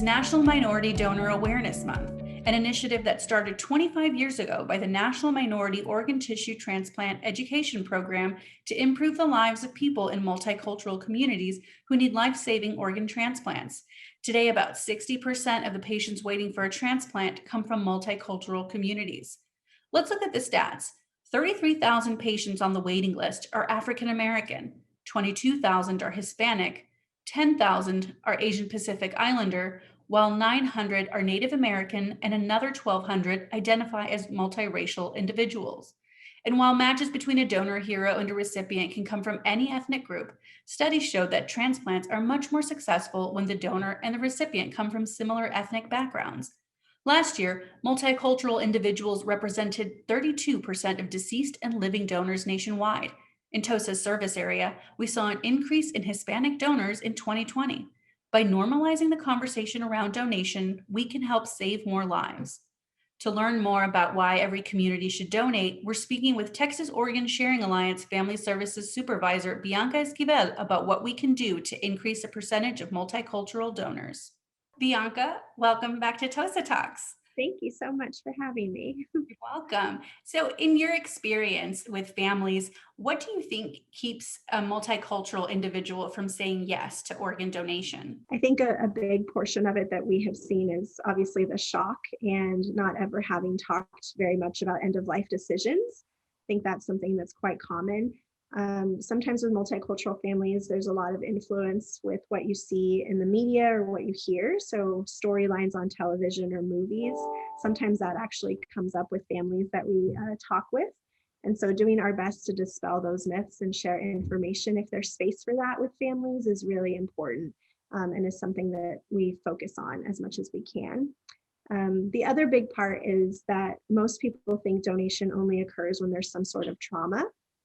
is National Minority Donor Awareness Month, an initiative that started 25 years ago by the National Minority Organ Tissue Transplant Education Program to improve the lives of people in multicultural communities who need life-saving organ transplants. Today, about 60% of the patients waiting for a transplant come from multicultural communities. Let's look at the stats. 33,000 patients on the waiting list are African American, 22,000 are Hispanic, 10,000 are Asian Pacific Islander, while 900 are Native American and another 1,200 identify as multiracial individuals. And while matches between a donor hero and a recipient can come from any ethnic group, studies show that transplants are much more successful when the donor and the recipient come from similar ethnic backgrounds. Last year, multicultural individuals represented 32% of deceased and living donors nationwide. In TOSA's service area, we saw an increase in Hispanic donors in 2020. By normalizing the conversation around donation, we can help save more lives. To learn more about why every community should donate, we're speaking with Texas Organ Sharing Alliance Family Services Supervisor Bianca Esquivel about what we can do to increase the percentage of multicultural donors. Bianca, welcome back to TOSA Talks. Thank you so much for having me. You're welcome. So in your experience with families, what do you think keeps a multicultural individual from saying yes to organ donation? I think a big portion of it that we have seen is obviously the shock and not ever having talked very much about end-of-life decisions. I think that's something that's quite common. Sometimes with multicultural families, there's a lot of influence with what you see in the media or what you hear. So storylines on television or movies, sometimes that actually comes up with families that we talk with. And so doing our best to dispel those myths and share information if there's space for that with families is really important and is something that we focus on as much as we can. The other big part is that most people think donation only occurs when there's some sort of trauma.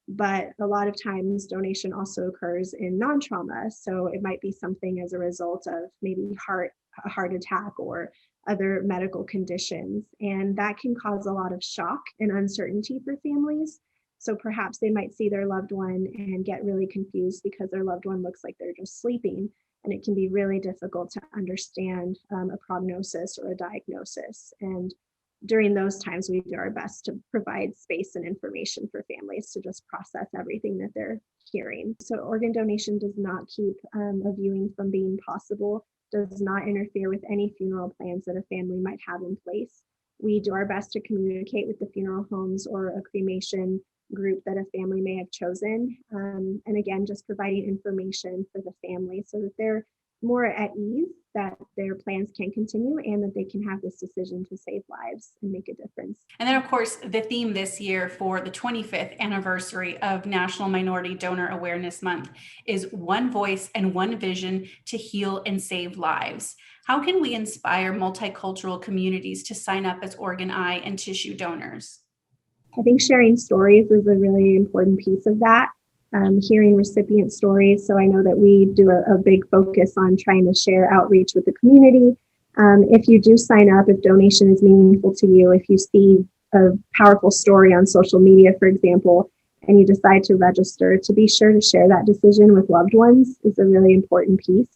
But a lot of times donation also occurs in non-trauma. So it might be something as a result of maybe a heart attack or other medical conditions. And that can cause a lot of shock and uncertainty for families. So perhaps they might see their loved one and get really confused because their loved one looks like they're just sleeping. And it can be really difficult to understand a prognosis or a diagnosis. And during those times, we do our best to provide space and information for families to just process everything that they're hearing. So organ donation does not keep a viewing from being possible, does not interfere with any funeral plans that a family might have in place. We do our best to communicate with the funeral homes or a cremation group that a family may have chosen. And again, just providing information for the family so that they're more at ease that their plans can continue and that they can have this decision to save lives and make a difference. And then, of course, the theme this year for the 25th anniversary of National Minority Donor Awareness Month is One Voice and One Vision to Heal and Save Lives. How can we inspire multicultural communities to sign up as organ, eye, and tissue donors? I think sharing stories is a really important piece of that. Hearing recipient stories. So I know that we do a big focus on trying to share outreach with the community. If you do sign up, if donation is meaningful to you, if you see a powerful story on social media, for example, and you decide to register, to be sure to share that decision with loved ones is a really important piece.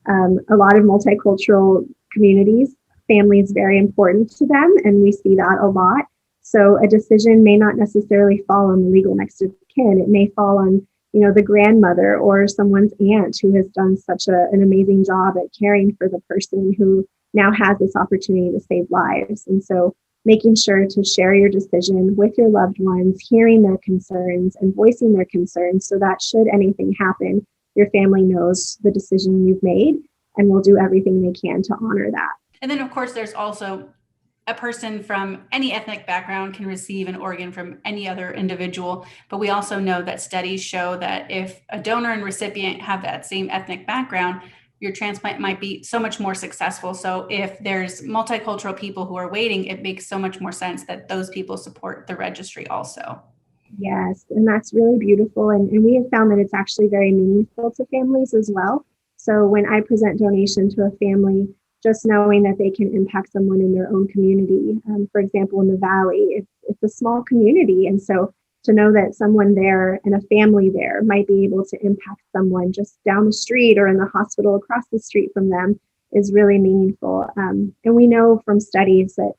A lot of multicultural communities, family is very important to them, and we see that a lot. So a decision may not necessarily fall on the legal next of kin. It may fall on, the grandmother or someone's aunt who has done such an amazing job at caring for the person who now has this opportunity to save lives. And so making sure to share your decision with your loved ones, hearing their concerns and voicing their concerns so that should anything happen, your family knows the decision you've made and will do everything they can to honor that. And then, of course, there's also a person from any ethnic background can receive an organ from any other individual. But we also know that studies show that if a donor and recipient have that same ethnic background, your transplant might be so much more successful. So if there's multicultural people who are waiting, it makes so much more sense that those people support the registry also. Yes, and that's really beautiful. And we have found that it's actually very meaningful to families as well. So when I present donation to a family, just knowing that they can impact someone in their own community. For example, in the Valley, it's a small community. And so to know that someone there and a family there might be able to impact someone just down the street or in the hospital across the street from them is really meaningful. And we know from studies that,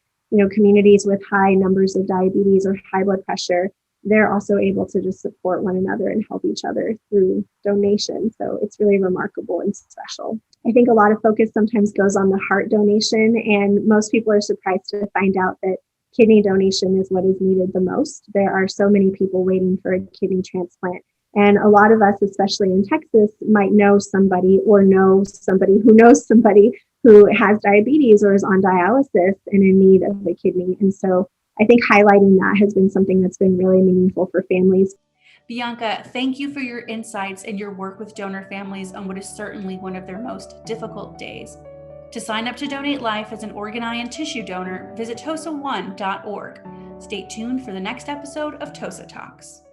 communities with high numbers of diabetes or high blood pressure, they're also able to just support one another and help each other through donation. So it's really remarkable and special. I think a lot of focus sometimes goes on the heart donation, and most people are surprised to find out that kidney donation is what is needed the most. There are so many people waiting for a kidney transplant. And a lot of us, especially in Texas, might know somebody or know somebody who knows somebody who has diabetes or is on dialysis and in need of a kidney. And so I think highlighting that has been something that's been really meaningful for families. Bianca, thank you for your insights and your work with donor families on what is certainly one of their most difficult days. To sign up to donate life as an organ, eye, and tissue donor, visit TOSA1.org. Stay tuned for the next episode of TOSA Talks.